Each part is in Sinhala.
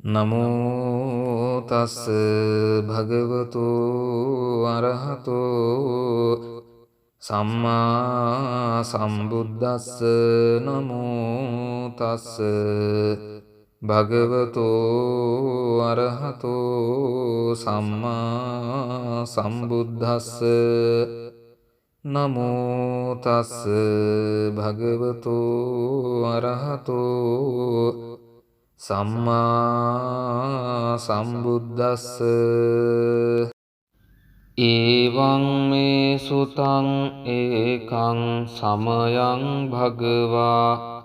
නමෝ තස් භගවතු අරහතෝ සම්මා සම්බුද්දස්ස නමෝ තස් භගවතු අරහතෝ සම්මා සම්බුද්දස්ස නමෝ තස් භගවතු අරහතෝ සම්මා සම්බුද්දස්ස ඒවං මේ සුතං ඒකං සමයං භගවා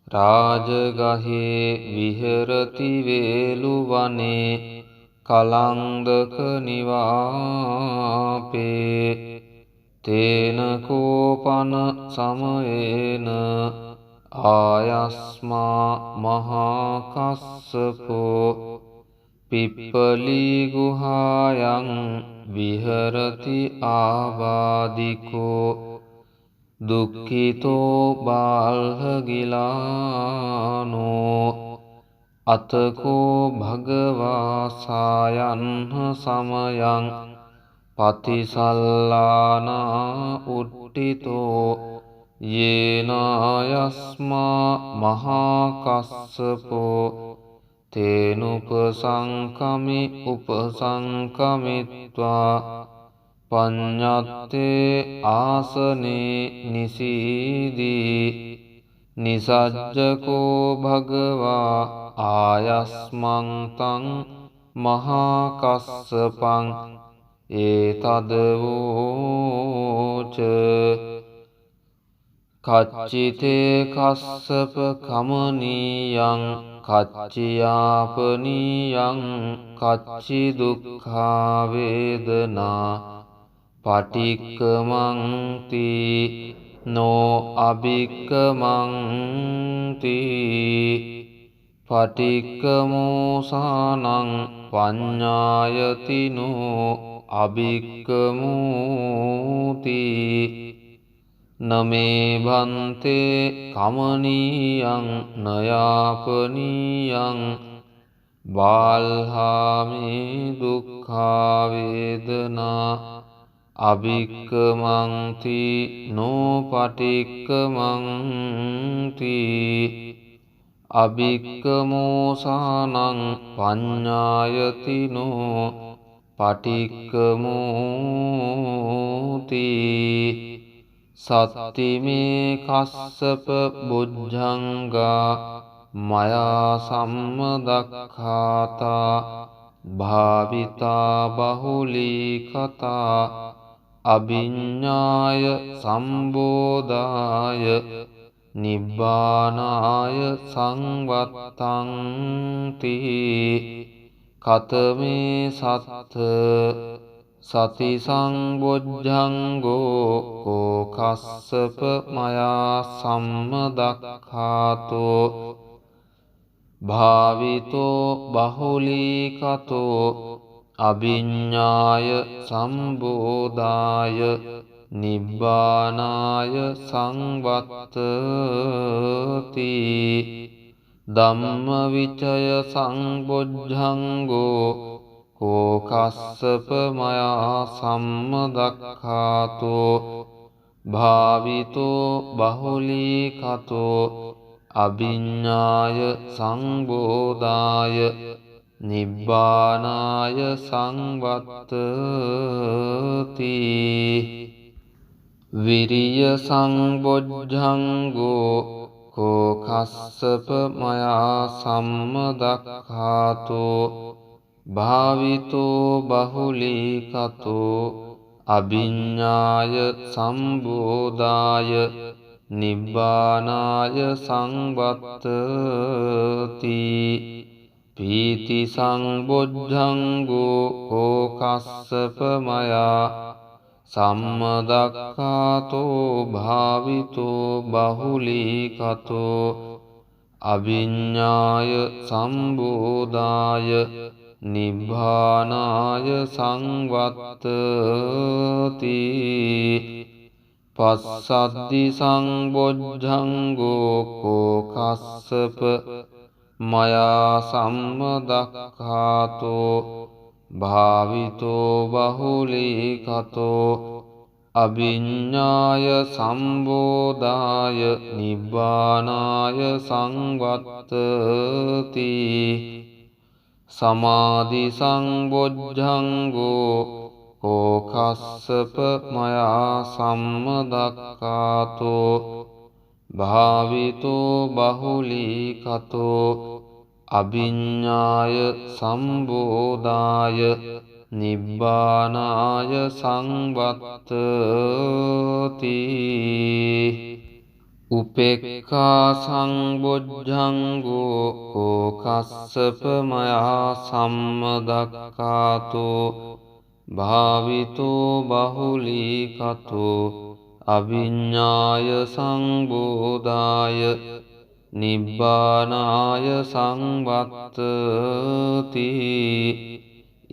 රාජගහේ විහෙරති වේලුවනේ කලන්දක නිවාපේ තේන කෝපන සමයේන ආයස්මා මහාකස්සපෝ පිප්පලී ගුහායන් විහරති ආවාදිකෝ දුක්ඛිතෝ බාල්හගිලානෝ අතකෝ භගවා සායන්හ සමයං පතිසල්ලානා උට්ඨිතෝ යේනායස්මා මහාකස්සපෝ තේනුපසංකමි උපසංකමිත්වා පඤ්ඤත්තේ ආසනේ නිසීදී නිසජ්ජකෝ භගවා ආයස්මං තං මහාකස්සපං ඒතදවෝච කච්චිතේ කස්සප කමනීයං කච්චියාපනීයං කච්චි දුක්ඛා වේදනා පටික්කමන්ති නෝ අභික්කමන්ති පටික්කමෝසානං පඤ්ඤායතිනෝ අභික්කමූති නමේ භන්තේ කමනීයං නයාපනීයං බාල්හාමේ දුක්ඛා වේදනා අභික්කමන්ති නෝපටික්කමන්ති අභික්කමෝසානං පඤ්ඤායතිනෝ පටික්කමූති සත්තිමේ කස්සප බුද්ධංගා මයා සම්මදක්ඛාතා භාවිතා බහුලී කතා අභිඤ්ඤාය සම්බෝධාය නිබ්බානාය සංවත්තන්ති කතමේ සත්ථ සති සංබොජ්ජංගෝ කෝ කස්සප මයා සම්මදක්ඛාතෝ භාවිතෝ බහුලීකතෝ අභිඤ්ඤාය සම්බෝධාය නිබ්බානාය සංවත්තති ධම්මවිචය සංබොජ්ජංගෝ කෝ කස්සප මයා සම්මදක්ඛාතෝ භාවිතෝ බහුලීකතෝ අභිඤ්ඤාය සංබෝධාය නිබ්බානාය සංවත්තති විරිය සංබොජ්ජංගෝ කෝ කස්සප මයා සම්මදක්ඛාතෝ භාවිතෝ බහුලීකතෝ අභිඤ්ඤාය සම්බෝධාය නිබ්බානාය සංවත්තති පීති සංබොජ්ජංගෝ කෝ කස්සප මයා සම්මදක්ඛාතෝ භාවිතෝ බහුලීකතෝ අභිඤ්ඤාය සම්බෝධාය නිබ්බානාය සංවත්තති පස්සද්දි සංබොජ්ජංගෝ කෝ කස්සප මයා සම්මදක්ඛාතෝ භාවිතෝ බහුලීකතෝ අභිඤ්ඤාය සම්බෝධාය නිබ්බානාය සංවත්තති සමාධි සංබොජ්ජංගෝ කෝකස්සප මයා සම්මදක්ඛාතෝ භාවිතෝ බහුලීකතෝ අභිඤ්ඤාය සම්බෝධාය නිබ්බානාය සංවත්තති උපේක්ඛා සංබොජ්ජංගෝ කෝකස්සප මයා සම්මදක්ඛාතෝ භාවිතෝ බහුලීකතෝ අභිඤ්ඤාය සංබෝධාය නිබ්බානාය සංවත්තති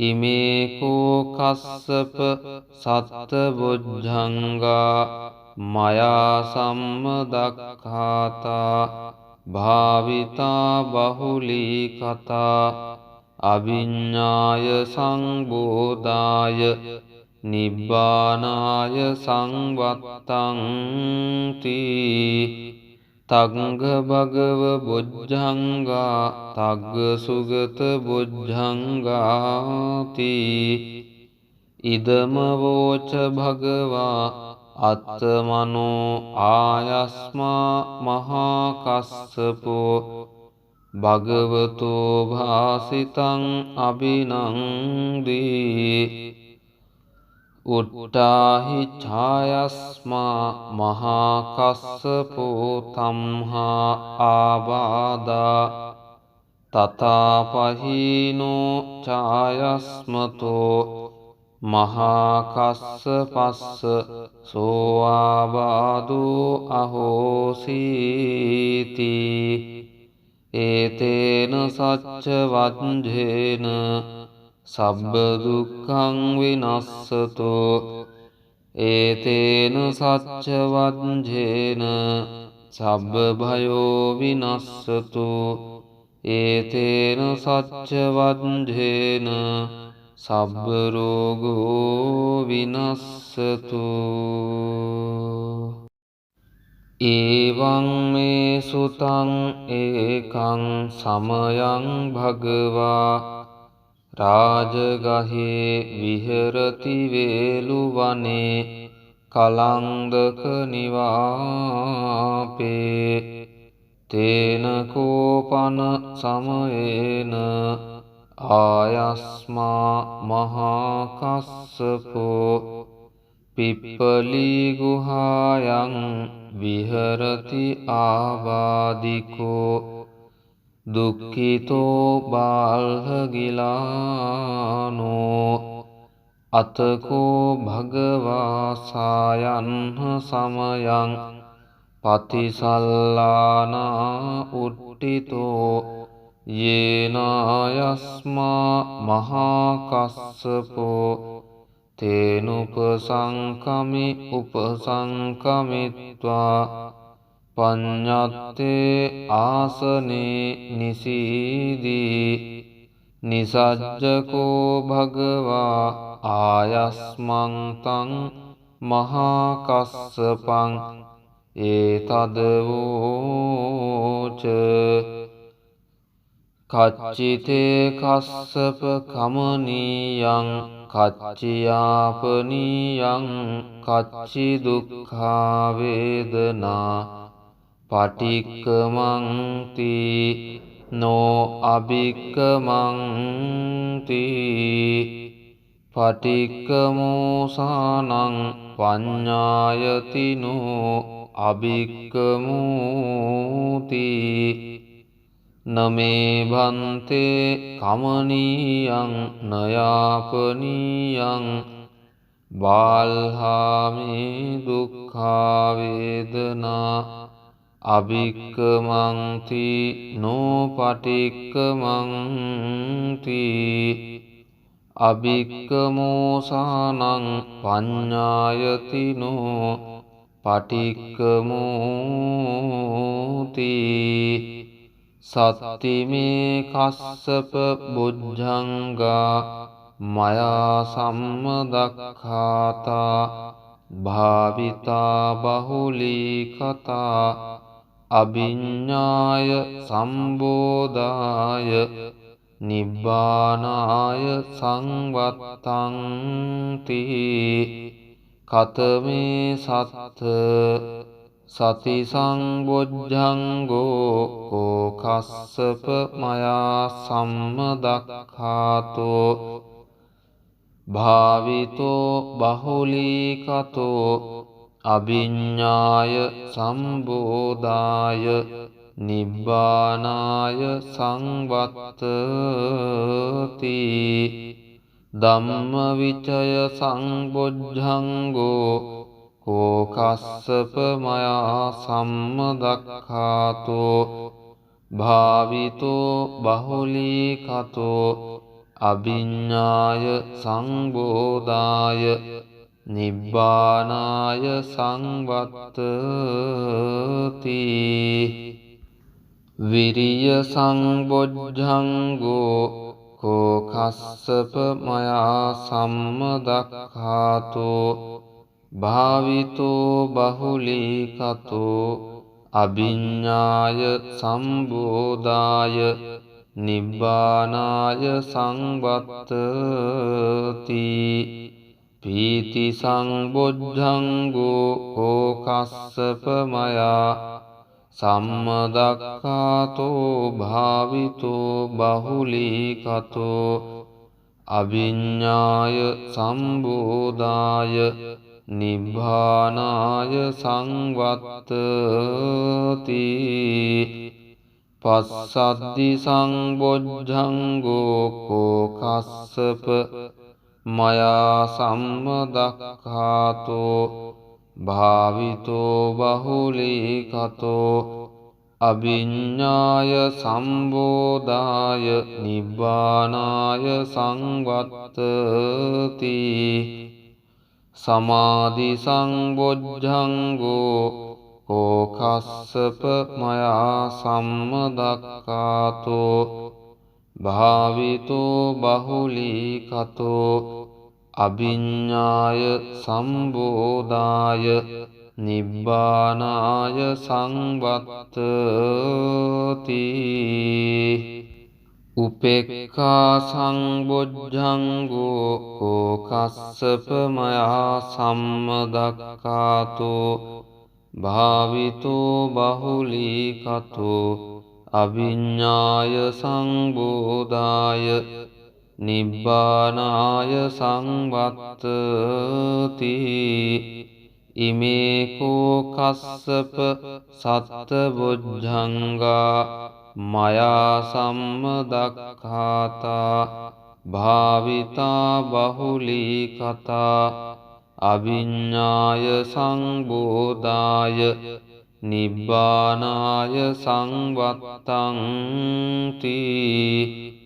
ඉමේකෝ කස්සප සත්තබොජ්ජංගා මයා සම්මදක්ඛාතා භාවිතා බහුලීකතා අභිඤ්ඤාය සංබෝධාය නිබ්බානාය සංවත්තං තග්ග භගව බොජ්ජංගා තග්ග සුගත බොජ්ජංගාති ඉදම වෝච භගවා අත්තමනෝ ආයස්මා මහා කස්සපෝ භගවතෝ භාසිතං අභිනන්දී උට්ටාහි ඡායස්මා මහා කස්සපෝ තම්හා ආබාධා තථාපහීනෝ ඡායස්මතෝ මහා කස්සපස්ස සෝ ආබාධෝ අහෝසීති ඒතේන සච්ච වජ්ජේන සබ්බ දුක්ඛං විනස්සතෝ ඒතේන සච්ච වජ්ජේන සබ්බ භයෝ විනස්සතෝ ඒතේන සච්ච වජ්ජේන සබ්බ රෝගෝ විනස්සතෝ එවං මේ සුතං ඒකං සමයං භගවා රාජගහේ විහෙරති වේලුවනේ කලන්දක නිවාපේ තේන කෝපන සමයේන ආයස්මා මහා කස්සපෝ පිප්පලී ගුහායන් විහෙරති ආවාදිකෝ දුක්ඛිතෝ බාල්හගිලානෝ අතකෝ භගවා සායන්හ සමයං පතිසල්ලානා උට්ඨිතෝ යේනායස්මා මහා කස්සපෝ තේනුපසංකමි උපසංකමිත්වා පඤ්ඤත්තේ ආසනේ නිසීදී නිසජ්ජකෝ භගවා ආයස්මං තං මහා කස්සපං ඒතදවෝච කච්චිතේ කස්සප කමනීයං කච්චියාපනීයං කච්චි දුක්ඛා වේදනා පටික්කමන්ති නෝ අභික්කමන්ති පටික්කමෝසානං පඤ්ඤායතිනෝ අභික්කමූති නමේ භන්තේ කමනීයං නයාපනීයං බාල්හාමේ දුක්ඛා වේදනා අභික්කමන්ති නෝපටික්කමන්ති අභික්කමෝසානං පඤ්ඤායතිනෝ පටික්කමෝති සත්තිමේ කස්සප බුද්ධංගා මයා සම්මදක්ඛාතා භාවිතා බහුලී කතා අභිඤ්ඤාය සම්බෝධාය නිබ්බානාය සංවත්තං තී කතමේ සත්ථ සති සංබොජ්ජංගෝ කෝ කස්සප මයා සම්මදක්ඛාතෝ භාවිතෝ බහුලීකතෝ අභිඤ්ඤාය සම්බෝධාය නිබ්බානාය සංවත්තති ධම්මවිචය සංබොජ්ජංගෝ කෝ කස්සප මයා සම්මදක්ඛාතෝ භාවිතෝ බහුලීකතෝ අභිඤ්ඤාය සංබෝධාය නිබ්බානාය සංවත්තති විරිය සංබොජ්ජංගෝ කෝ කස්සප මයා සම්මදක්ඛාතෝ භාවිතෝ බහුලීකතෝ අභිඤ්ඤාය සම්බෝධාය නිබ්බානාය සංවත්තති පීති සංබොජ්ජංගෝ කෝ කස්සප මයා සම්මදක්ඛාතෝ භාවිතෝ බහුලීකතෝ අභිඤ්ඤාය සම්බෝධාය නිබ්බානාය සංවත්තති පස්සද්ධි සංබොජ්ජංගෝ කෝ කස්සප මයා සම්මදක්ඛාතෝ භාවිතෝ බහුලීකතෝ අභිඤ්ඤාය සම්බෝධාය නිබ්බානාය සංවත්තති සමාධි සංබොජ්ජංගෝ කෝ කස්සප මයා සම්මදක්ඛාතෝ භාවිතෝ බහුලීකතෝ අභිඤ්ඤාය සම්බෝධාය නිබ්බානාය සංවත්තති උපේක්ඛා සංබොජ්ජංගෝ කෝ කස්සප මයා සම්මදක්ඛාතෝ භාවිතෝ බහුලීකතෝ අභිඤ්ඤාය සංබෝධාය නිබ්බානාය සංවත්තති ඉමේ කෝ කස්සප සත්තබොජ්ජංගා මයා සම්මදක්ඛාතා භාවිතා බහුලීකතා අභිඤ්ඤාය සංබෝධාය නිබ්බානාය සංවත්තං තී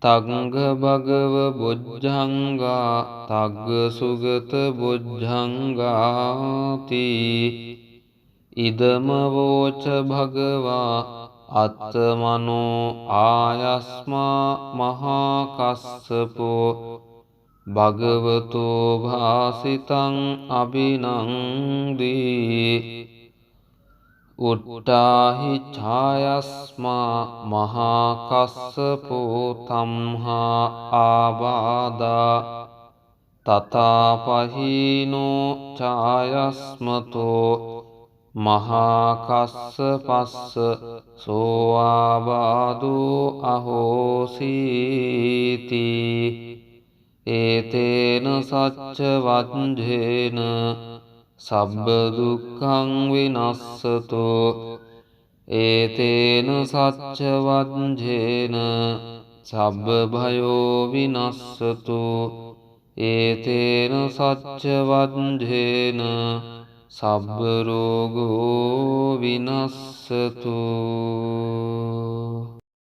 තග්ග භගව බොජ්ජංගා තග්ග සුගත බොජ්ජංගාති ඉදම වෝච භගවා අත්තමනෝ ආයස්මා මහා කස්සපෝ භගවතෝ භාසිතං අභිනන්දී උට්ඨාහි ඡායස්මා මහා කස්සපෝ තම්හා ආබාධා තථාපහීනෝ ඡායස්මතෝ මහා කස්සපස්ස සෝ ආබාධෝ අහෝසීති ඒතේන සච්ච වජ්ජේන සබ්බ දුක්ඛං විනස්සතෝ ඒතේන සච්ච වජ්ජේන සබ්බ භයෝ විනස්සතෝ ඒතේන සච්ච වජ්ජේන සබ්බ රෝගෝ විනස්සතෝ